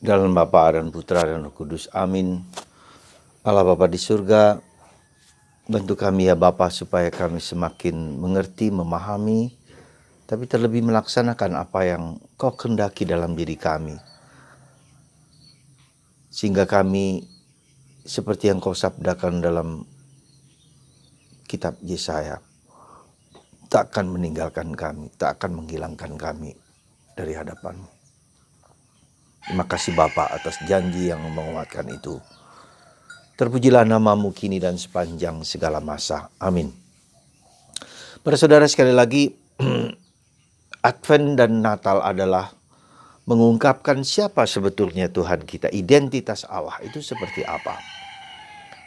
Dalam Bapa dan Putra dan Roh Kudus. Amin. Allah Bapa di surga, bantu kami ya Bapa supaya kami semakin mengerti, memahami, tapi terlebih melaksanakan apa yang Kau kehendaki dalam diri kami. Sehingga kami seperti yang Kau sabdakan dalam kitab Yesaya, tak akan meninggalkan kami, tak akan menghilangkan kami dari hadapan-Mu. Terima kasih Bapa atas janji yang menguatkan itu. Terpujilah nama-Mu kini dan sepanjang segala masa. Amin. Para saudara, sekali lagi, Advent dan Natal adalah mengungkapkan siapa sebetulnya Tuhan kita, identitas Allah itu seperti apa.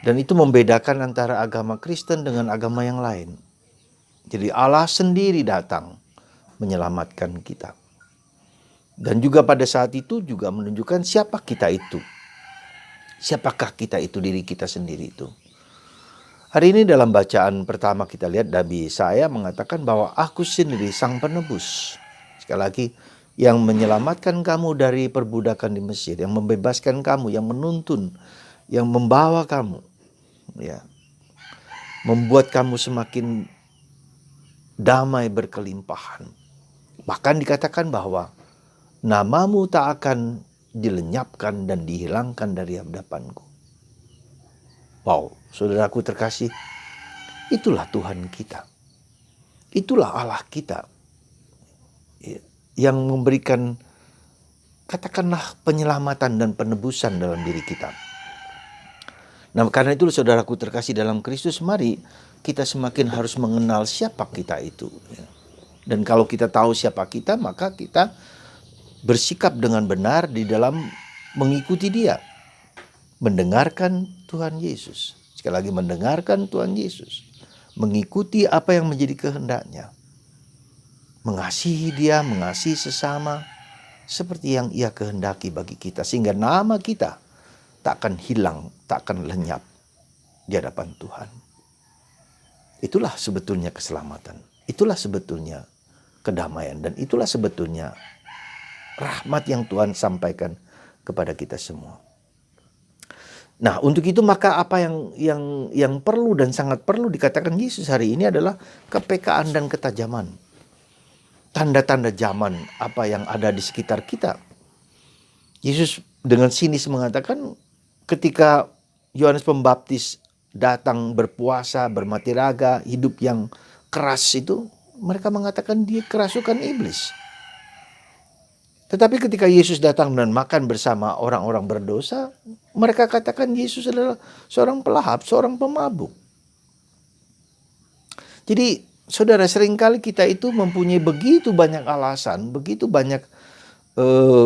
Dan itu membedakan antara agama Kristen dengan agama yang lain. Jadi Allah sendiri datang menyelamatkan kita. Dan juga pada saat itu juga menunjukkan siapa kita itu. Siapakah kita itu, diri kita sendiri itu. Hari ini dalam bacaan pertama kita lihat Nabi Yesaya mengatakan bahwa aku sendiri sang penebus. Sekali lagi, yang menyelamatkan kamu dari perbudakan di Mesir, yang membebaskan kamu, yang menuntun, yang membawa kamu, ya, membuat kamu semakin damai berkelimpahan. Bahkan dikatakan bahwa namamu tak akan dilenyapkan dan dihilangkan dari hadapanku. Wow, saudaraku terkasih, itulah Tuhan kita. Itulah Allah kita yang memberikan, katakanlah, penyelamatan dan penebusan dalam diri kita. Nah, karena itu saudaraku terkasih dalam Kristus, mari kita semakin harus mengenal siapa kita itu. Dan kalau kita tahu siapa kita, maka kita bersikap dengan benar di dalam mengikuti Dia. Mendengarkan Tuhan Yesus. Sekali lagi, mendengarkan Tuhan Yesus. Mengikuti apa yang menjadi kehendak-Nya. Mengasihi Dia, mengasihi sesama, seperti yang Ia kehendaki bagi kita. Sehingga nama kita tak akan hilang, tak akan lenyap di hadapan Tuhan. Itulah sebetulnya keselamatan. Itulah sebetulnya kedamaian. Dan itulah sebetulnya rahmat yang Tuhan sampaikan kepada kita semua. Nah, untuk itu maka apa yang perlu dan sangat perlu dikatakan Yesus hari ini adalah kepekaan dan ketajaman. Tanda-tanda zaman apa yang ada di sekitar kita. Yesus dengan sinis mengatakan ketika Yohanes Pembaptis datang berpuasa, bermati raga, hidup yang keras itu, mereka mengatakan dia kerasukan iblis. Tetapi ketika Yesus datang dan makan bersama orang-orang berdosa, mereka katakan Yesus adalah seorang pelahap, seorang pemabuk. Jadi saudara, seringkali kita itu mempunyai begitu banyak alasan, begitu banyak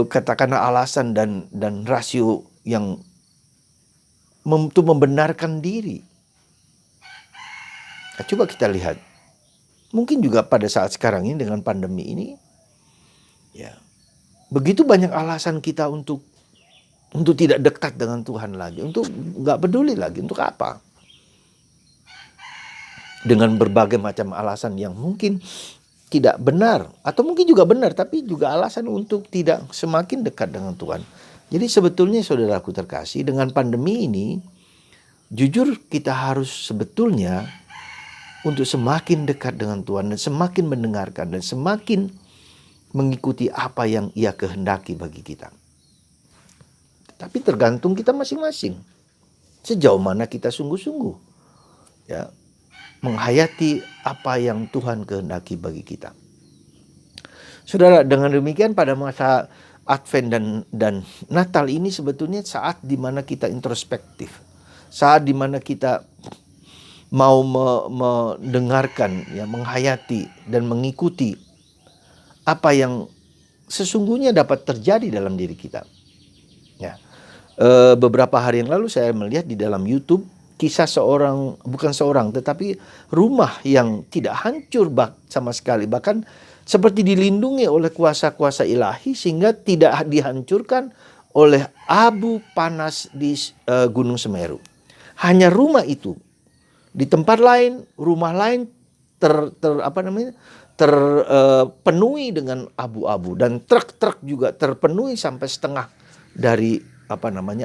katakanlah alasan dan rasio yang untuk membenarkan diri. Nah, coba kita lihat. Mungkin juga pada saat sekarang ini dengan pandemi ini, ya, begitu banyak alasan kita untuk tidak dekat dengan Tuhan lagi, untuk nggak peduli lagi, untuk apa? Dengan berbagai macam alasan yang mungkin tidak benar, atau mungkin juga benar, tapi juga alasan untuk tidak semakin dekat dengan Tuhan. Jadi sebetulnya saudaraku terkasih, dengan pandemi ini, jujur kita harus sebetulnya untuk semakin dekat dengan Tuhan dan semakin mendengarkan dan semakin mengikuti apa yang Ia kehendaki bagi kita. Tapi tergantung kita masing-masing. Sejauh mana kita sungguh-sungguh, ya, menghayati apa yang Tuhan kehendaki bagi kita. Saudara, dengan demikian pada masa Advent dan Natal ini sebetulnya saat dimana kita introspektif. Saat dimana kita mau mendengarkan, ya, menghayati dan mengikuti apa yang sesungguhnya dapat terjadi dalam diri kita. Ya. Beberapa hari yang lalu saya melihat di dalam YouTube kisah bukan seorang, tetapi rumah yang tidak hancur sama sekali. Bahkan seperti dilindungi oleh kuasa-kuasa ilahi sehingga tidak dihancurkan oleh abu panas di Gunung Semeru. Hanya rumah itu. Di tempat lain, rumah lain terpenuhi dengan abu-abu, dan truk-truk juga terpenuhi sampai setengah dari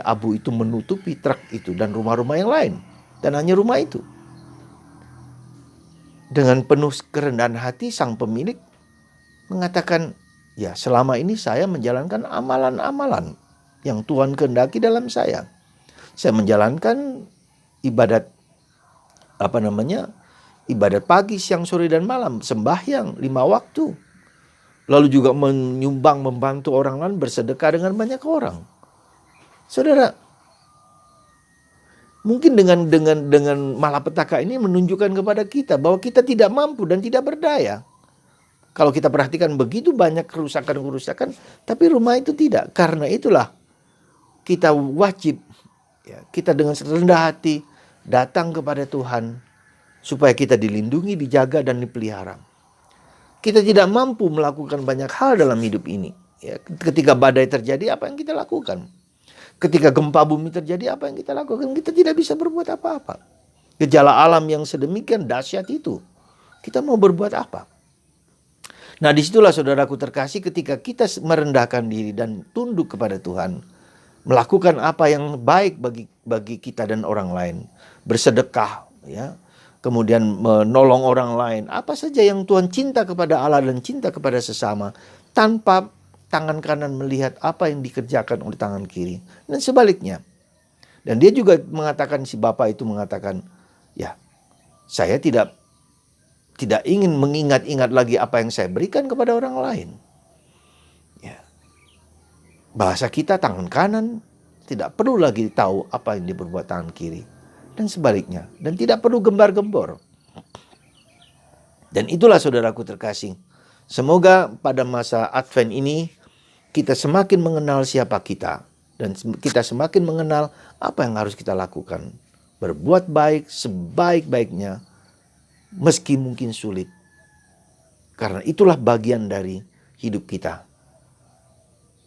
abu itu menutupi truk itu dan rumah-rumah yang lain, dan hanya rumah itu. Dengan penuh kerendahan hati sang pemilik mengatakan, ya selama ini saya menjalankan amalan-amalan yang Tuhan kehendaki dalam saya. Saya menjalankan ibadat ibadat pagi, siang, sore, dan malam, sembahyang 5 waktu. Lalu juga menyumbang, membantu orang lain, bersedekah dengan banyak orang. Saudara, mungkin dengan malapetaka ini menunjukkan kepada kita bahwa kita tidak mampu dan tidak berdaya. Kalau kita perhatikan begitu banyak kerusakan-kerusakan, tapi rumah itu tidak. Karena itulah kita wajib, kita dengan rendah hati datang kepada Tuhan supaya kita dilindungi, dijaga, dan dipelihara. Kita tidak mampu melakukan banyak hal dalam hidup ini. Ketika badai terjadi, apa yang kita lakukan? Ketika gempa bumi terjadi, apa yang kita lakukan? Kita tidak bisa berbuat apa-apa. Gejala alam yang sedemikian dahsyat itu, kita mau berbuat apa? Nah, disitulah saudaraku terkasih, ketika kita merendahkan diri dan tunduk kepada Tuhan, melakukan apa yang baik bagi kita dan orang lain, bersedekah, kemudian menolong orang lain, apa saja yang Tuhan cinta kepada Allah dan cinta kepada sesama, tanpa tangan kanan melihat apa yang dikerjakan oleh tangan kiri, dan sebaliknya. Dan dia juga mengatakan, si bapak itu mengatakan, ya saya tidak ingin mengingat-ingat lagi apa yang saya berikan kepada orang lain. Bahasa kita, tangan kanan tidak perlu lagi tahu apa yang diperbuat tangan kiri, dan sebaliknya, dan tidak perlu gembar-gembor. Dan itulah saudaraku terkasih, semoga pada masa Advent ini kita semakin mengenal siapa kita, dan kita semakin mengenal apa yang harus kita lakukan. Berbuat baik sebaik-baiknya, meski mungkin sulit, karena itulah bagian dari hidup kita.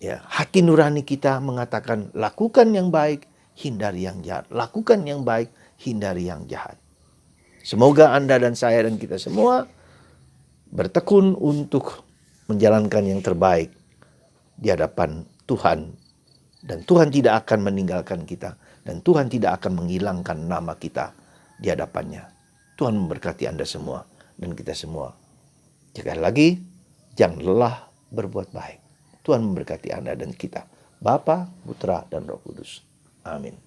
Hati nurani kita mengatakan, lakukan yang baik, hindari yang jahat. Lakukan yang baik, hindari yang jahat. Semoga Anda dan saya dan kita semua bertekun untuk menjalankan yang terbaik di hadapan Tuhan. Dan Tuhan tidak akan meninggalkan kita. Dan Tuhan tidak akan menghilangkan nama kita di hadapannya. Tuhan memberkati Anda semua dan kita semua. Sekali lagi, jangan lelah berbuat baik. Tuhan memberkati Anda dan kita. Bapa, Putra, dan Roh Kudus. Amin.